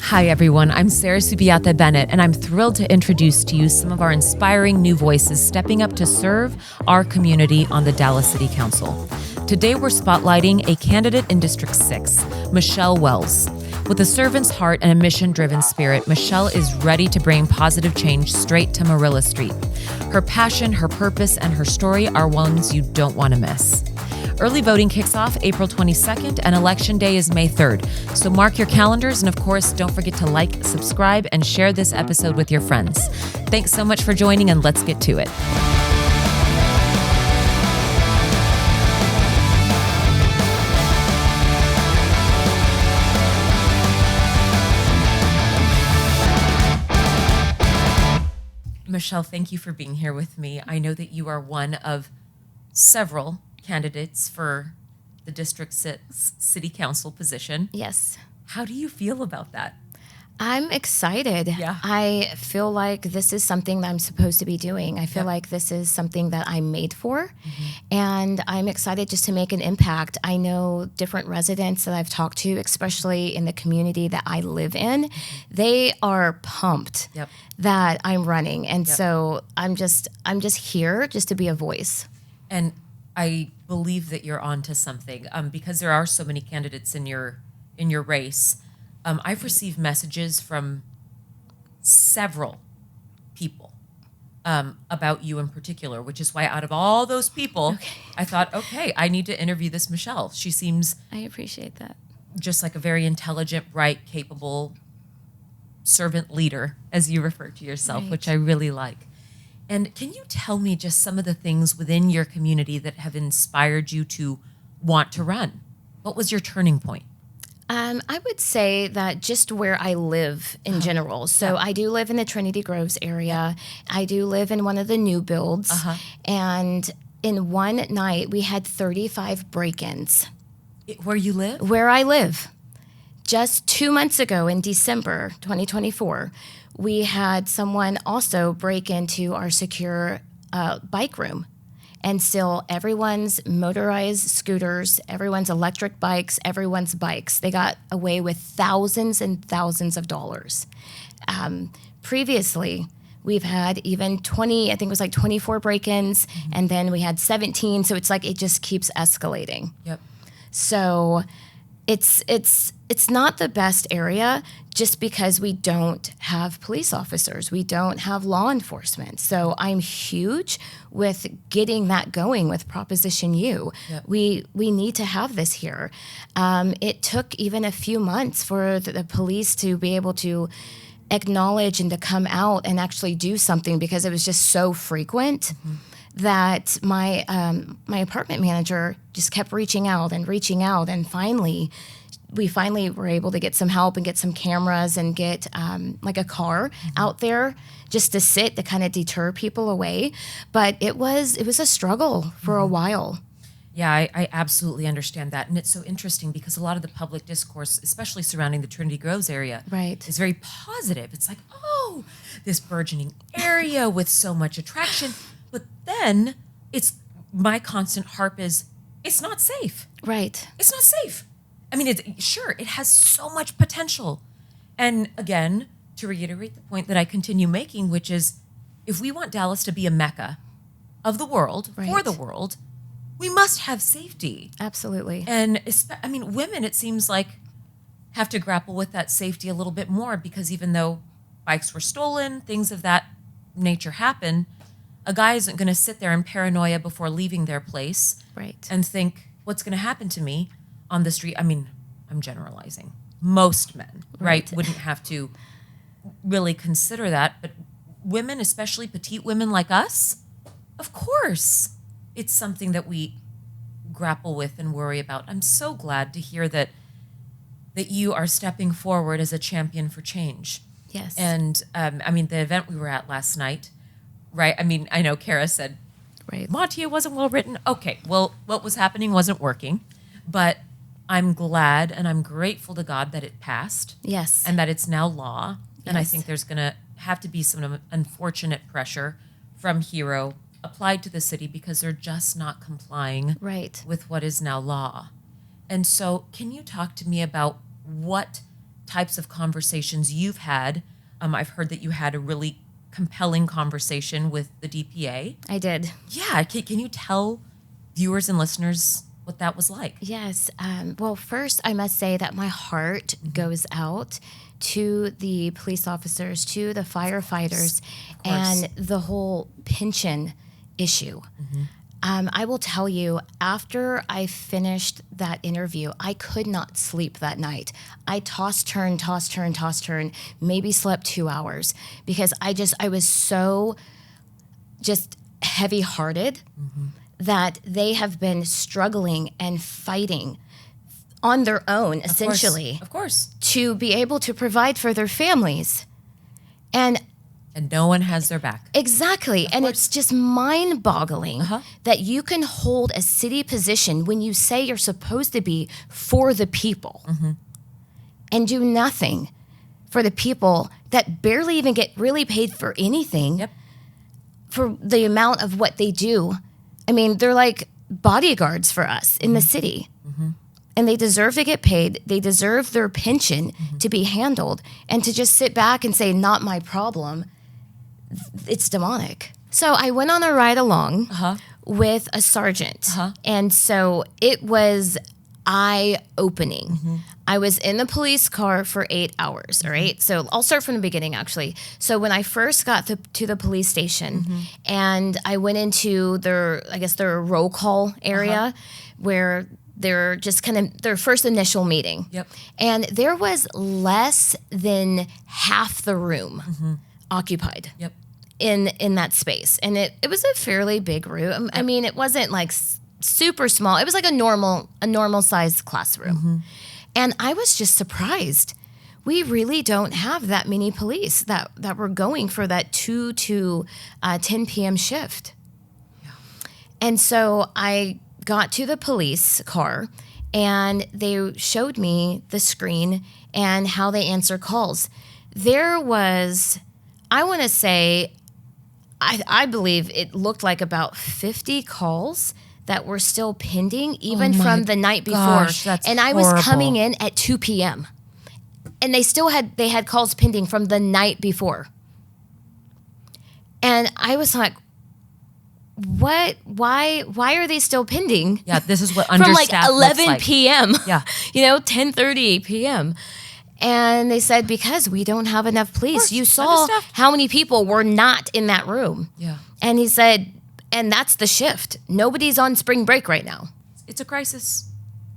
Hi, everyone. I'm Sarah Subiata Bennett, and I'm thrilled to introduce to you some of our inspiring new voices stepping up to serve our community on the Dallas City Council. Today, we're spotlighting a candidate in District 6, Machelle Wells. With a servant's heart and a mission-driven spirit, Machelle is ready to bring positive change straight to Marilla Street. Her passion, her purpose, and her story are ones you don't want to miss. Early voting kicks off April 22nd, and Election Day is May 3rd. So mark your calendars, and of course, don't forget to like, subscribe, and share this episode with your friends. Thanks so much for joining, and let's get to it. Machelle, thank you for being here with me. I know that you are one of several candidates for the District 6 City Council position. Yes. How do you feel about that? I'm excited. Yeah. I feel like this is something that I'm supposed to be doing. I feel like this is something that I'm made for. And I'm excited just to make an impact. I know different residents that I've talked to, especially in the community that I live in, they are pumped that I'm running. And so I'm just here just to be a voice. And I believe that you're onto something because there are so many candidates in your race. I've received messages from several people about you in particular, which is why out of all those people, I thought, okay, I need to interview this Machelle. She seems I appreciate that. Just like a very intelligent, bright, capable servant leader, as you refer to yourself, which I really like. And can you tell me just some of the things within your community that have inspired you to want to run? What was your turning point? I would say that just where I live in general. So I do live in the Trinity Groves area. I do live in one of the new builds. And in one night, we had 35 break-ins. Where you live? Where I live. Just 2 months ago in December 2024, we had someone also break into our secure bike room and steal everyone's motorized scooters, everyone's electric bikes, everyone's bikes. They got away with thousands and thousands of dollars. Previously, we've had even 20, I think it was like 24 break-ins, and then we had 17. So it's like it just keeps escalating. So it's not the best area just because we don't have police officers. We don't have law enforcement. So I'm huge with getting that going with Proposition U. We need to have this here. It took even a few months for the police to be able to acknowledge and to come out and actually do something because it was just so frequent that my apartment manager just kept reaching out, and we finally were able to get some help and get some cameras and get like a car out there just to sit to kind of deter people away. But it was a struggle for a while. Yeah, I absolutely understand that. And it's so interesting because a lot of the public discourse, especially surrounding the Trinity Groves area, is very positive. It's like, oh, this burgeoning area with so much attraction. But then my constant harp is, it's not safe. It's not safe. I mean, it has so much potential. And again, to reiterate the point that I continue making, which is if we want Dallas to be a mecca of the world, for the world, we must have safety. Absolutely. And women, it seems like, have to grapple with that safety a little bit more because even though bikes were stolen, things of that nature happen, a guy isn't going to sit there in paranoia before leaving their place and think, what's going to happen to me on the street? I mean, I'm generalizing. Most men, wouldn't have to really consider that. But women, especially petite women like us, of course, it's something that we grapple with and worry about. I'm so glad to hear that you are stepping forward as a champion for change. Yes. And the event we were at last night, I know Kara said, Monty, it wasn't well written. Okay, well, what was happening wasn't working. But I'm glad and I'm grateful to God that it passed. Yes. And that it's now law. And I think there's going to have to be some unfortunate pressure from Hero applied to the city because they're just not complying with what is now law. And so can you talk to me about what types of conversations you've had. I've heard that you had a really compelling conversation with the DPA. I did. Yeah. Can you tell viewers and listeners what that was like? Yes. Well, first, I must say that my heart goes out to the police officers, to the firefighters, and the whole pension issue. I will tell you, after I finished that interview, I could not sleep that night. I tossed, turn, maybe slept 2 hours because I was so just heavy-hearted that they have been struggling and fighting on their own, essentially. Of course. To be able to provide for their families. And no one has their back. Exactly. And it's just mind-boggling that you can hold a city position when you say you're supposed to be for the people and do nothing for the people that barely even get really paid for anything for the amount of what they do. I mean, they're like bodyguards for us in the city. And they deserve to get paid. They deserve their pension to be handled. And to just sit back and say, not my problem, it's demonic. So I went on a ride along with a sergeant. And so it was eye-opening. I was in the police car for 8 hours, all right? So I'll start from the beginning, actually. So when I first got to the police station and I went into their roll call area where they're just kind of their first initial meeting. And there was less than half the room occupied in that space. And it was a fairly big room. I mean, it wasn't like super small. It was like a normal sized classroom. And I was just surprised. We really don't have that many police that were going for that 2 to 10 p.m. shift. And so I got to the police car and they showed me the screen and how they answer calls. There was, I want to say, I believe it looked like about 50 calls that were still pending, even from the night before. Gosh, that's and I horrible. was coming in at 2 p.m. And they had calls pending from the night before. And I was like, what? Why are they still pending? Yeah, this is what from like understaffed 11 looks like. p.m. Yeah. 10:30 p.m. And they said, because we don't have enough police. You saw understaffed. how many people were not in that room. Yeah. And he said, and that's the shift. Nobody's on spring break right now. It's a crisis.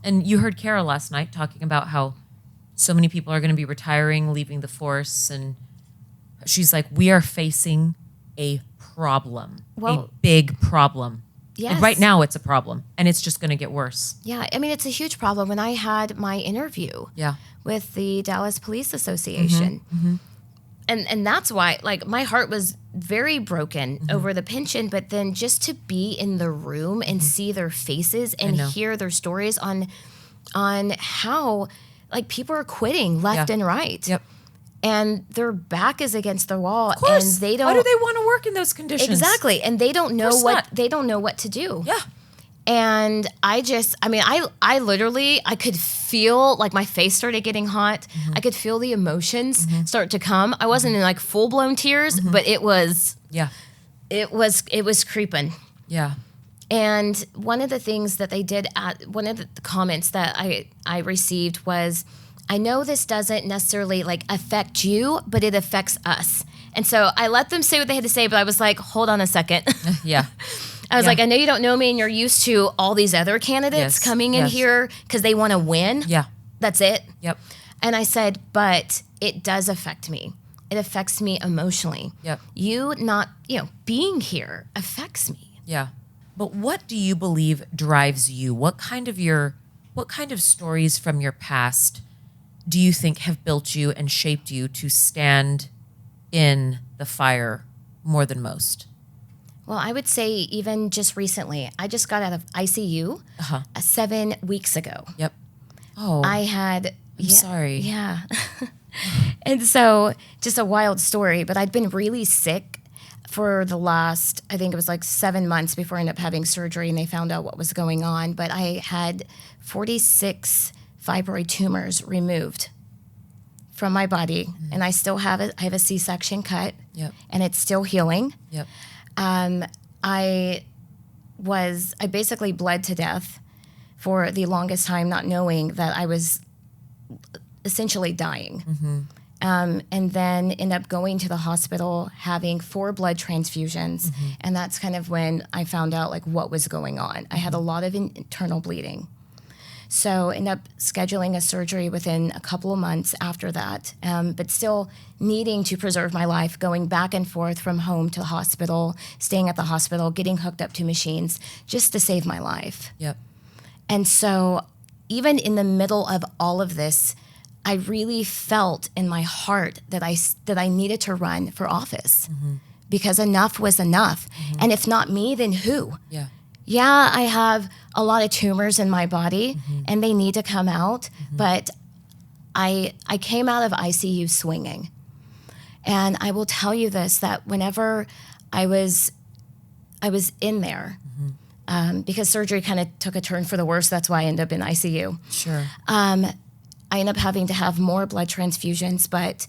And you heard Kara last night talking about how so many people are going to be retiring, leaving the force. And she's like, we are facing a problem, a big problem. Yes. Like right now it's a problem and it's just going to get worse. Yeah. I mean, it's a huge problem. When I had my interview with the Dallas Police Association, and that's why, like, my heart was very broken over the pension, but then just to be in the room and see their faces and hear their stories on how, like, people are quitting left and right. And their back is against the wall, and they don't. Why do they want to work in those conditions? Exactly, and they don't know what to do. Yeah. And I literally, I could feel, like, my face started getting hot. I could feel the emotions start to come. I wasn't in like full blown tears, but it was creeping. Yeah. And one of the things that they did one of the comments that I received was, I know this doesn't necessarily like affect you, but it affects us. And so I let them say what they had to say, but I was like, hold on a second. Yeah. I was like, I know you don't know me and you're used to all these other candidates coming in here because they want to win. Yeah. That's it. Yep. And I said, but it does affect me. It affects me emotionally. Yep. You not, being here affects me. Yeah. But what do you believe drives you? What kind of stories from your past do you think have built you and shaped you to stand in the fire more than most? Well, I would say even just recently, I just got out of ICU 7 weeks ago. Yep. Oh, I had... I'm sorry. Yeah. And so, just a wild story, but I'd been really sick for the last, I think it was like 7 months before I ended up having surgery and they found out what was going on. But I had 46 fibroid tumors removed. from my body, and I still have it. I have a C-section cut, Yep. and it's still healing. Yep. I basically bled to death for the longest time, not knowing that I was essentially dying. And then end up going to the hospital, having 4 blood transfusions. And that's kind of when I found out like what was going on. I had a lot of internal bleeding. So end up scheduling a surgery within a couple of months after that, but still needing to preserve my life, going back and forth from home to the hospital, staying at the hospital, getting hooked up to machines just to save my life. Yep. And so even in the middle of all of this, I really felt in my heart that I needed to run for office because enough was enough. And if not me, then who? Yeah. Yeah, I have a lot of tumors in my body and they need to come out, but I came out of ICU swinging. And I will tell you this, that whenever I was in there, because surgery kind of took a turn for the worse, that's why I ended up in ICU. Sure. I ended up having to have more blood transfusions, but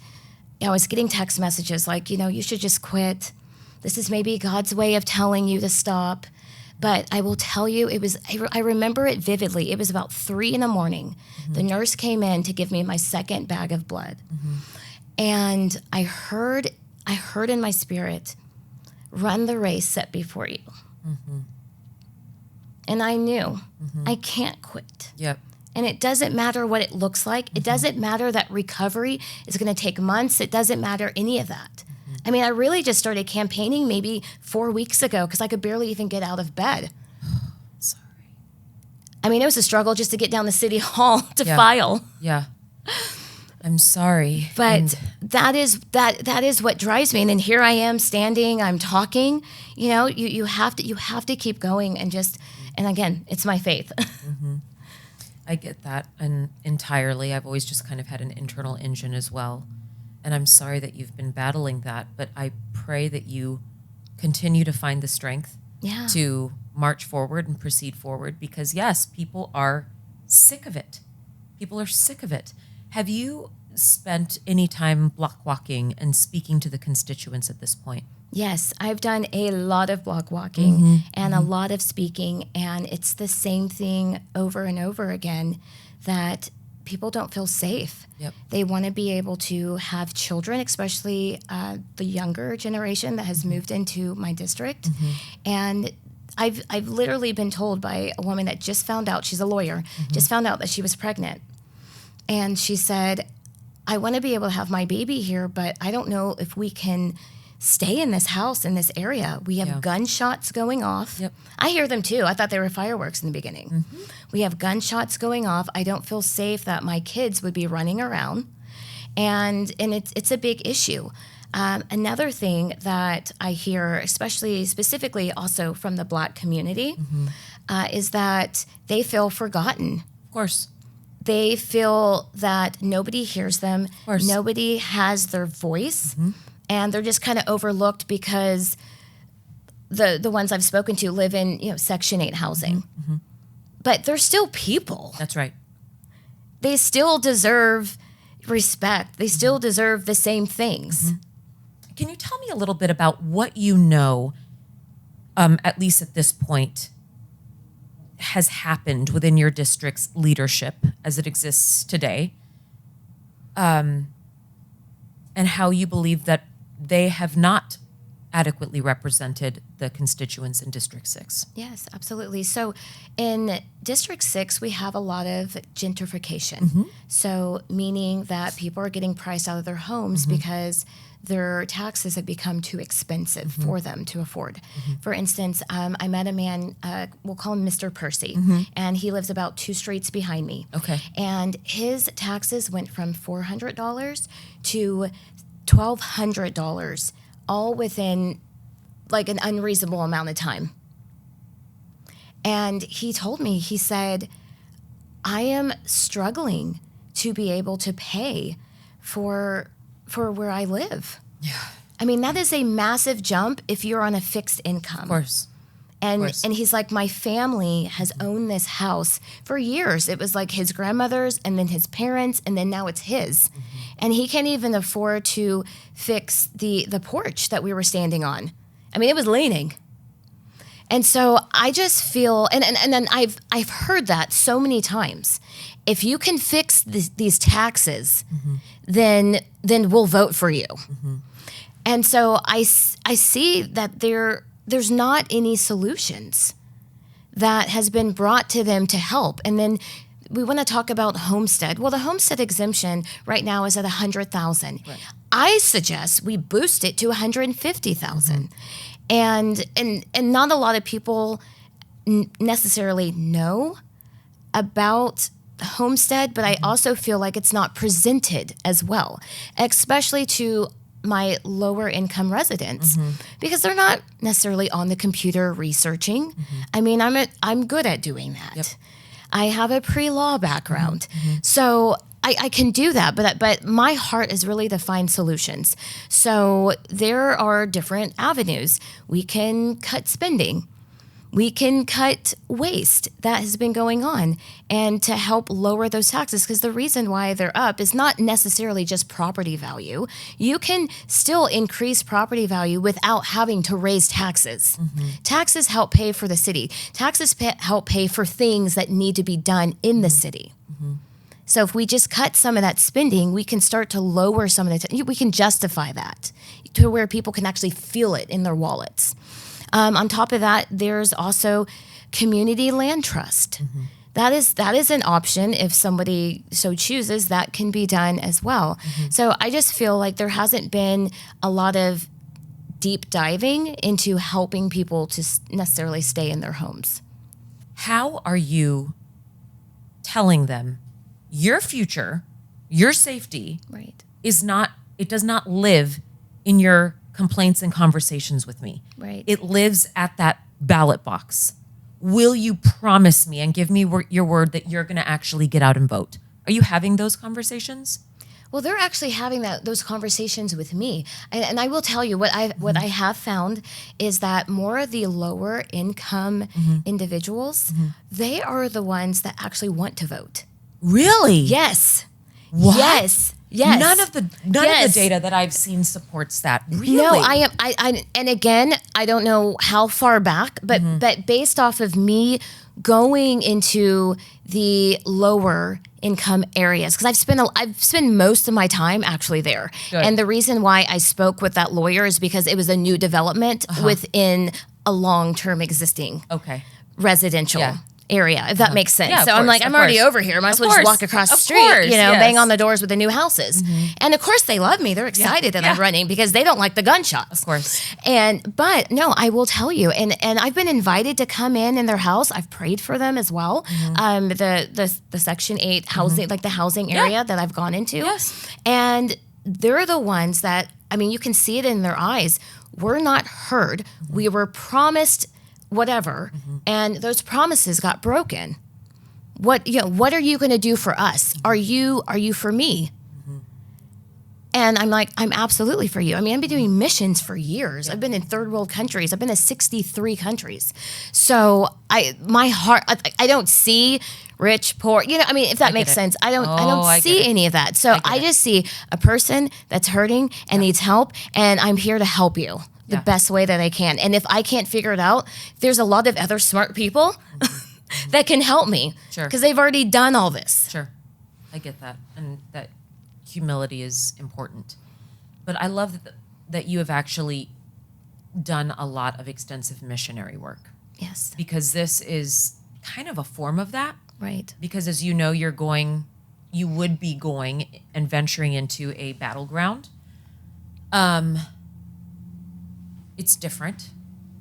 I was getting text messages like, you should just quit. This is maybe God's way of telling you to stop. But I will tell you, I remember it vividly. It was about 3 a.m. The nurse came in to give me my second bag of blood. And I heard in my spirit, run the race set before you. And I knew I can't quit. Yep. And it doesn't matter what it looks like. It doesn't matter that recovery is going to take months. It doesn't matter any of that. I mean, I really just started campaigning maybe 4 weeks ago because I could barely even get out of bed. Sorry. I mean, it was a struggle just to get down to City Hall to file. Yeah. I'm sorry. But that is what drives me. And then here I am standing, I'm talking. You have to keep going and again, it's my faith. I get that, and entirely. I've always just kind of had an internal engine as well. And I'm sorry that you've been battling that, but I pray that you continue to find the strength to march forward and proceed forward because, yes, people are sick of it. People are sick of it. Have you spent any time block walking and speaking to the constituents at this point? Yes, I've done a lot of block walking and a lot of speaking, and it's the same thing over and over again that people don't feel safe. Yep. They want to be able to have children, especially the younger generation that has moved into my district. And I've literally been told by a woman that just found out, she's a lawyer, just found out that she was pregnant. And she said, I want to be able to have my baby here, but I don't know if we can stay in this house, in this area. We have gunshots going off. Yep. I hear them too. I thought they were fireworks in the beginning. We have gunshots going off. I don't feel safe that my kids would be running around. And it's a big issue. Another thing that I hear, specifically also from the Black community, is that they feel forgotten. Of course. They feel that nobody hears them. Nobody has their voice. And they're just kind of overlooked because the ones I've spoken to live in Section 8 housing. But they're still people. That's right. They still deserve respect. They still deserve the same things. Can you tell me a little bit about what you know, at least at this point, has happened within your district's leadership as it exists today, and how you believe that they have not adequately represented the constituents in District 6? Yes, absolutely. So in District 6, we have a lot of gentrification. So meaning that people are getting priced out of their homes because their taxes have become too expensive for them to afford. For instance, I met a man, we'll call him Mr. Percy, and he lives about 2 streets behind me. Okay. And his taxes went from $400 to $1,200, all within like an unreasonable amount of time. And he told me, he said, I am struggling to be able to pay for where I live. Yeah. I mean, that is a massive jump if you're on a fixed income. Of course. And he's like, my family has owned this house for years. It was like his grandmother's and then his parents, and then now it's his. And he can't even afford to fix the porch that we were standing on. I mean, it was leaning. And so I just feel, and then I've heard that so many times. If you can fix these taxes, then we'll vote for you. And so I see that there's not any solutions that has been brought to them to help. And then we want to talk about homestead. Well, the homestead exemption right now is at $100,000. Right. I suggest we boost it to $150,000. And not a lot of people necessarily know about homestead, but I also feel like it's not presented as well, especially to my lower income residents, because they're not necessarily on the computer researching. I mean, I'm good at doing that. Yep. I have a pre-law background, so I can do that, but my heart is really to find solutions. So there are different avenues. We can cut spending. We can cut waste that has been going on and to help lower those taxes, because the reason why they're up is not necessarily just property value. You can still increase property value without having to raise taxes. Taxes help pay for the city. Taxes help pay for things that need to be done in the city. So if we just cut some of that spending, we can start to lower some of we can justify that to where people can actually feel it in their wallets. On top of that, there's also community land trust. That is an option if somebody so chooses. That can be done as well. So I just feel like there hasn't been a lot of deep diving into helping people to necessarily stay in their homes. How are you telling them your future, your safety, it does not live in your complaints and conversations with me. Right. It lives at that ballot box. Will you promise me and give me your word that you're going to actually get out and vote? Are you having those conversations? Well, they're actually having those conversations with me. And I will tell you what I have found is that more of the lower income individuals, they are the ones that actually want to vote. Really? Yes. What? Yes. None of the data that I've seen supports that. Really? No, I and again, I don't know how far back, but based off of me going into the lower income areas, because I've spent most of my time actually there. Good. And the reason why I spoke with that lawyer is because it was a new development within a long-term existing residential area, if that makes sense. Yeah, so I'm like, I'm already over here. Might as well just walk across the street, bang on the doors with the new houses. And of course they love me. They're excited that I'm running because they don't like the gunshots. Of course. But no, I will tell you, and I've been invited to come in their house. I've prayed for them as well. The Section 8 housing, like the housing area that I've gone into. Yes. And they're the ones that, I mean, you can see it in their eyes. We're not heard. We were promised whatever, and those promises got broken. What are you going to do for us? Are you for me? And I'm like, I'm absolutely for you. I mean, I've been doing missions for years. I've been in third world countries. I've been to 63 countries. So my heart, I don't see rich, poor, I mean, if that makes sense. I don't see any of that. So I just see a person that's hurting and needs help, and I'm here to help you the best way that I can. And if I can't figure it out, there's a lot of other smart people that can help me. Sure. Because they've already done all this. Sure. I get that. And that humility is important. But I love that you have actually done a lot of extensive missionary work. Yes. Because this is kind of a form of that. Right. Because as you know, you would be going and venturing into a battleground. It's different,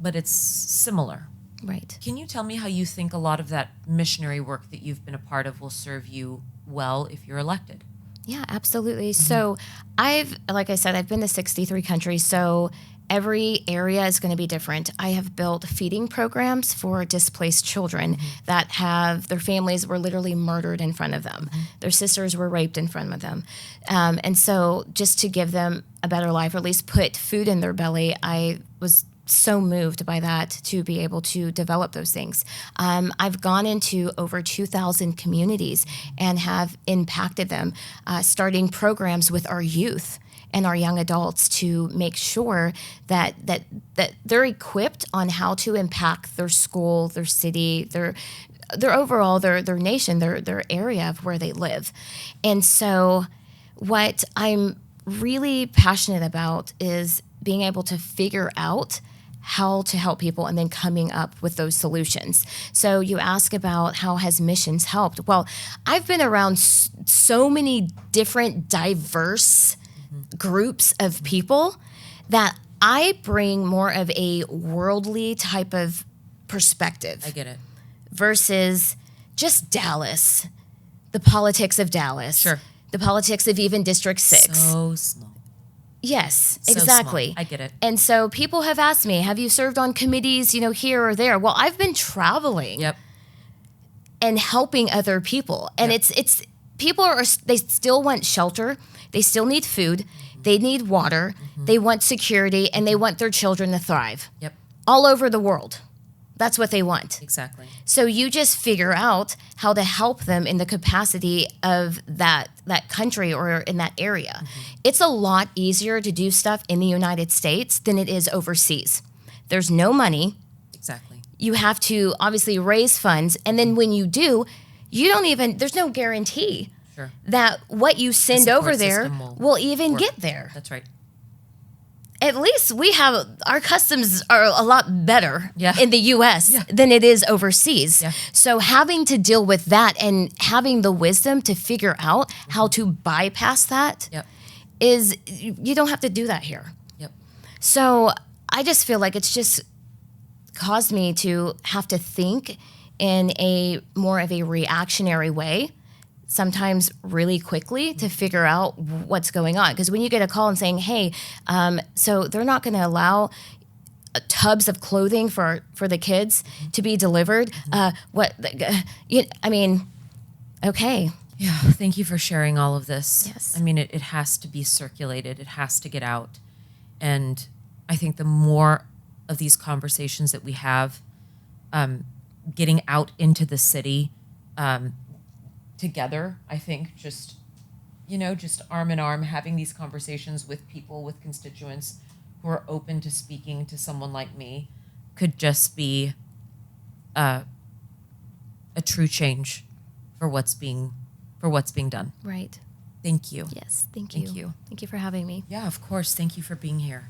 but it's similar. Right. Can you tell me how you think a lot of that missionary work that you've been a part of will serve you well if you're elected? Yeah, absolutely. So like I said, I've been to 63 countries. So every area is going to be different. I have built feeding programs for displaced children that have their families were literally murdered in front of them. Their sisters were raped in front of them. And so just to give them a better life, or at least put food in their belly, I was so moved by that to be able to develop those things. I've gone into over 2,000 communities and have impacted them, starting programs with our youth and our young adults to make sure that they're equipped on how to impact their school, their city, their overall their nation, their area of where they live. And so what I'm really passionate about is being able to figure out how to help people and then coming up with those solutions. So you ask about how has missions helped? Well, I've been around so many different diverse groups of people that I bring more of a worldly type of perspective. I get it. Versus just Dallas, the politics of Dallas. Sure. The politics of even District 6. So small. Yes, So exactly. small. I get it. And so people have asked me, have you served on committees, here or there? Well, I've been traveling Yep. and helping other people. And Yep. it's people they still want shelter. They still need food. They need water. They want security, and they want their children to thrive. Yep. All over the world. That's what they want. Exactly. So you just figure out how to help them in the capacity of that country or in that area. It's a lot easier to do stuff in the United States than it is overseas. There's no money. Exactly. You have to obviously raise funds. And then when you do, there's no guarantee Sure. that what you send support over there system will even work. get there. That's right. At least our customs are a lot better Yeah. in the U.S. Yeah. than it is overseas. Yeah. So having to deal with that and having the wisdom to figure out how to bypass that Yep. is, you don't have to do that here. Yep. So I just feel like it's just caused me to have to think in a more of a reactionary way, sometimes really quickly, to figure out what's going on. Because when you get a call and saying, hey, so they're not going to allow tubs of clothing for the kids to be delivered. Okay. Yeah. Thank you for sharing all of this. Yes. I mean, it has to be circulated. It has to get out. And I think the more of these conversations that we have, getting out into the city, together, I think just arm in arm, having these conversations with people, with constituents who are open to speaking to someone like me, could just be a true change for what's being done. Right. Thank you. Yes. Thank you. Thank you. Thank you for having me. Yeah, of course. Thank you for being here.